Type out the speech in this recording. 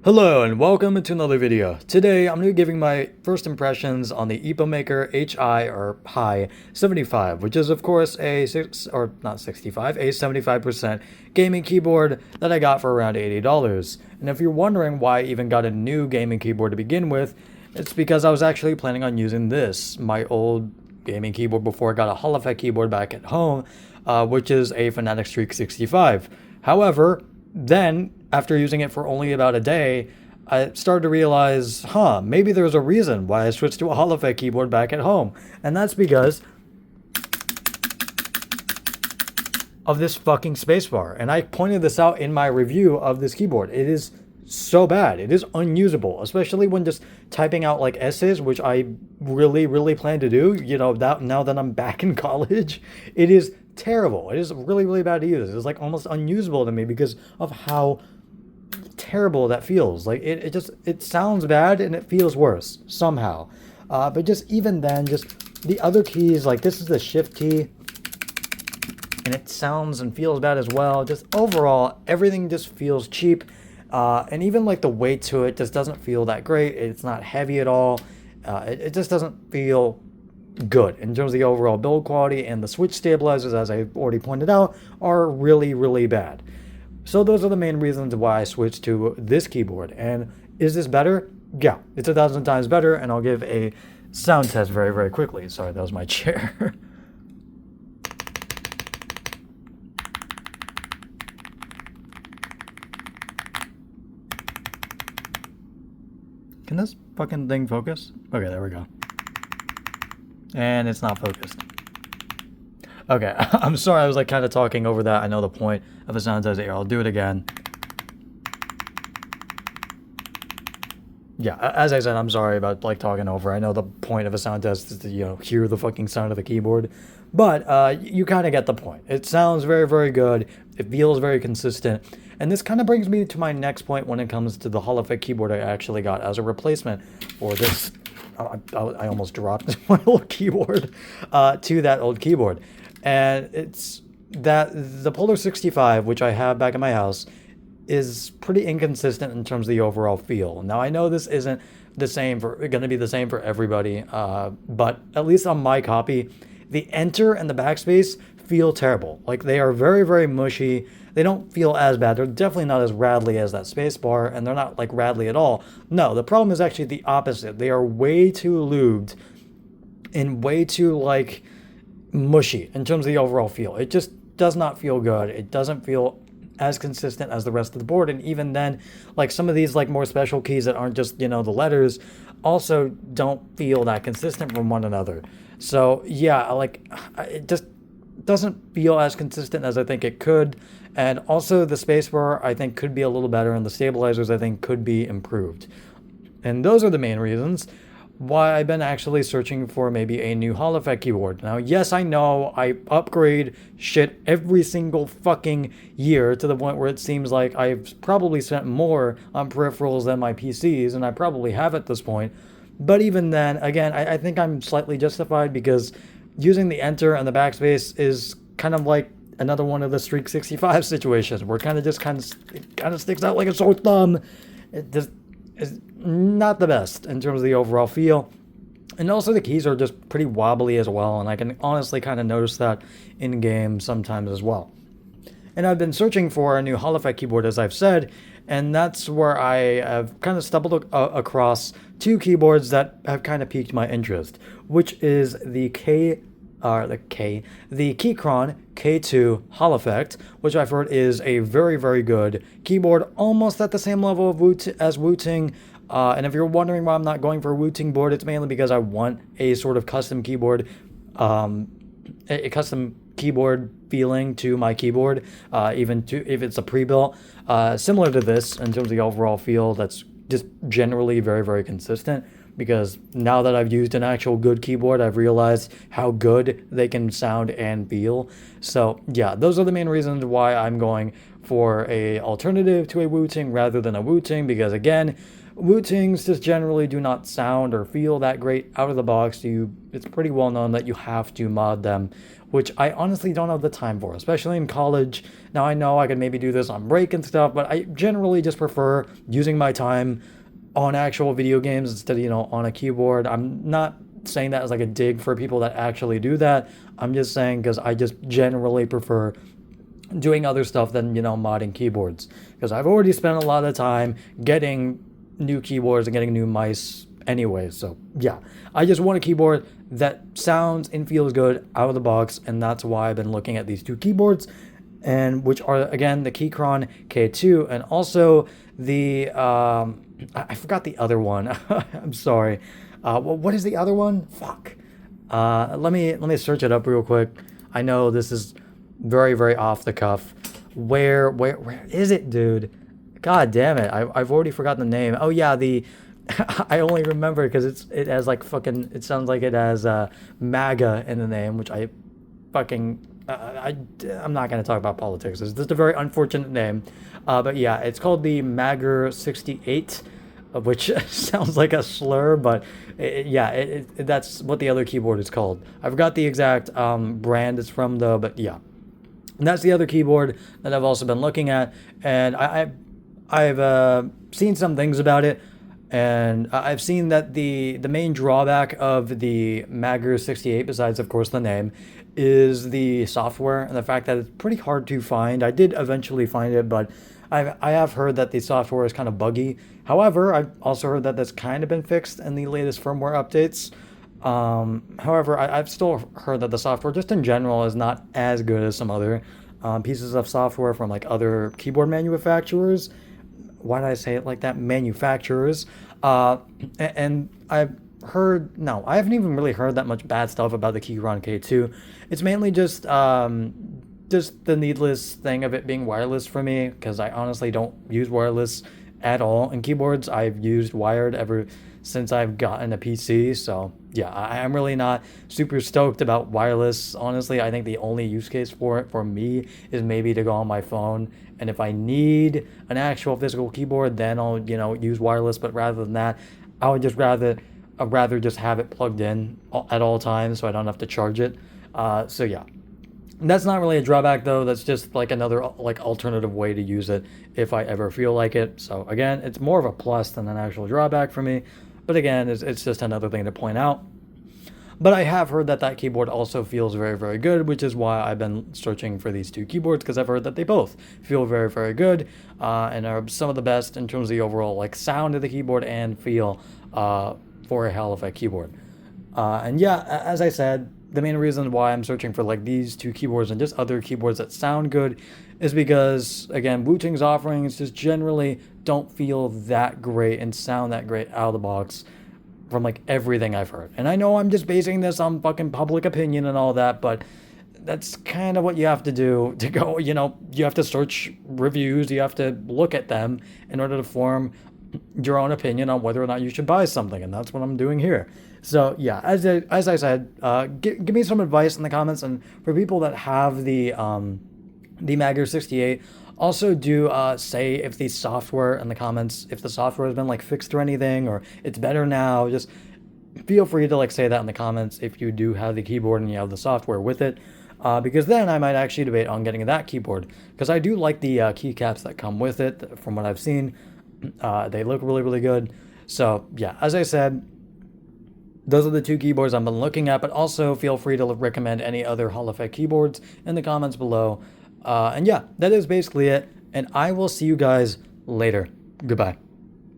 Hello and welcome to another video. Today I'm going to be giving my first impressions on the EPOMAKER Hi75, which is of course a 75% gaming keyboard that I got for around $80. And if you're wondering why I even got a new gaming keyboard to begin with, it's because I was actually planning on using this, my old gaming keyboard before I got a Hall effect keyboard back at home, which is a Fanatic Streak 65. However, then, after using it for only about a day, I started to realize, maybe there's a reason why I switched to a Hall effect keyboard back at home. And that's because of this fucking spacebar. And I pointed this out in my review of this keyboard. It is so bad. It is unusable, especially when just typing out like essays, which I really plan to do, now that I'm back in college. It is terrible. It is really bad to use. It's like almost unusable to me because of how terrible that feels. Like it sounds bad and it feels worse somehow. But just even then, just the other keys, like this is the shift key, and it sounds and feels bad as well. Just overall, everything just feels cheap. And even like the weight to it just doesn't feel that great. It's not heavy at all. It just doesn't feel good in terms of the overall build quality, and the switch stabilizers, as I already pointed out, are really bad. So those are the main reasons why I switched to this keyboard. And is this better? Yeah, it's 1,000 times better, and I'll give a sound test very quickly. Sorry, that was my chair. Can this fucking thing focus? Okay, there we go. And it's not focused. Okay, I'm sorry, I was like kind of talking over that. I know the point of a sound test here. I'll do it again. Yeah, as I said, I'm sorry about like talking over. I know the point of a sound test is to, hear the fucking sound of the keyboard. But you kind of get the point. It sounds very good. It feels very consistent. And this kind of brings me to my next point when it comes to the Hall effect keyboard I actually got as a replacement for this. I almost dropped my old keyboard to that old keyboard. And it's that the Polar 65, which I have back in my house, is pretty inconsistent in terms of the overall feel. Now, I know this isn't going to be the same for everybody, but at least on my copy, the enter and the backspace feel terrible. Like, they are very mushy. They don't feel as bad. They're definitely not as rattly as that spacebar, and they're not like rattly at all. No, the problem is actually the opposite. They are way too lubed and way too like mushy in terms of the overall feel. It just does not feel good. It doesn't feel as consistent as the rest of the board. And even then, like some of these like more special keys that aren't just, the letters also don't feel that consistent from one another. So yeah, like it just doesn't feel as consistent as I think it could. And also the spacebar I think could be a little better, and the stabilizers I think could be improved. And those are the main reasons why I've been actually searching for maybe a new Hall effect keyboard. Now, yes, I know I upgrade shit every single fucking year to the point where it seems like I've probably spent more on peripherals than my PCs, and I probably have at this point. But even then, again, I think I'm slightly justified because using the enter and the backspace is kind of like another one of the Streak 65 situations where it kind of sticks out like a sore thumb. It just is not the best in terms of the overall feel. And also the keys are just pretty wobbly as well, and I can honestly kind of notice that in game sometimes as well. And I've been searching for a new Hall effect keyboard, as I've said, and that's where I have kind of stumbled across two keyboards that have kind of piqued my interest, which is the Keychron K2 Hall effect, which I've heard is a very good keyboard, almost at the same level of as Wooting. And if you're wondering why I'm not going for a Wooting board, it's mainly because I want a sort of custom keyboard, a custom keyboard feeling to my keyboard, even if it's a pre-built, similar to this in terms of the overall feel. That's just generally very consistent, because now that I've used an actual good keyboard, I've realized how good they can sound and feel. So yeah, those are the main reasons why I'm going for a alternative to a Wu-Ting rather than a Wu-Ting, because again, Wu-Tings just generally do not sound or feel that great out of the box. It's pretty well known that you have to mod them, which I honestly don't have the time for, especially in college. Now I know I could maybe do this on break and stuff, but I generally just prefer using my time on actual video games instead of, on a keyboard. I'm not saying that as like a dig for people that actually do that. I'm just saying because I just generally prefer doing other stuff than, modding keyboards, because I've already spent a lot of time getting new keyboards and getting new mice anyway. So yeah, I just want a keyboard that sounds and feels good out of the box, and that's why I've been looking at these two keyboards, and which are again the Keychron K2 and also the I forgot the other one. I'm sorry. What is the other one? Fuck. Let me search it up real quick. I know this is very, very off the cuff. Where is it, dude? God damn it! I've already forgotten the name. Oh yeah, I only remember because it has like fucking. It sounds like it has MAGA in the name, which I fucking. I'm not gonna talk about politics. It's just a very unfortunate name. But yeah, it's called the MAGER 68. Which sounds like a slur, but that's what the other keyboard is called. I forgot the exact brand it's from though, but yeah. And that's the other keyboard that I've also been looking at, and I've seen some things about it, and I've seen that the main drawback of the MAGER 68, besides of course the name, is the software and the fact that it's pretty hard to find. I did eventually find it, but I have heard that the software is kind of buggy. However, I've also heard that that's kind of been fixed in the latest firmware updates. However, I've still heard that the software just in general is not as good as some other pieces of software from like other keyboard manufacturers. Why did I say it like that? Manufacturers. And I've heard, no, I haven't even really heard that much bad stuff about the Keychron K2. It's mainly just the needless thing of it being wireless for me, because I honestly don't use wireless at all in keyboards. I've used wired ever since I've gotten a PC, so yeah, I'm really not super stoked about wireless. Honestly, I think the only use case for it for me is maybe to go on my phone, and if I need an actual physical keyboard, then I'll use wireless. But rather than that, I'd rather just have it plugged in at all times so I don't have to charge it. So yeah. That's not really a drawback though. That's just like another like alternative way to use it if I ever feel like it. So again, it's more of a plus than an actual drawback for me. But again, it's just another thing to point out. But I have heard that keyboard also feels very, very good, which is why I've been searching for these two keyboards, because I've heard that they both feel very, very good and are some of the best in terms of the overall like sound of the keyboard and feel for a Hall effect keyboard. And yeah, as I said, the main reason why I'm searching for like these two keyboards and just other keyboards that sound good is because, again, Wu-Ting's offerings just generally don't feel that great and sound that great out of the box from like everything I've heard. And I know I'm just basing this on fucking public opinion and all that, but that's kind of what you have to do to go, you have to search reviews, you have to look at them in order to form your own opinion on whether or not you should buy something, and that's what I'm doing here. So yeah, as I said, give me some advice in the comments, and for people that have the MAGER 68, also do say if the software in the comments, if the software has been like fixed or anything, or it's better now. Just feel free to like say that in the comments if you do have the keyboard and you have the software with it. Because then I might actually debate on getting that keyboard, because I do like the keycaps that come with it. From what I've seen, they look really, really good. So yeah, as I said, those are the two keyboards I've been looking at, but also feel free to recommend any other Hall effect keyboards in the comments below. And yeah, that is basically it, and I will see you guys later. Goodbye.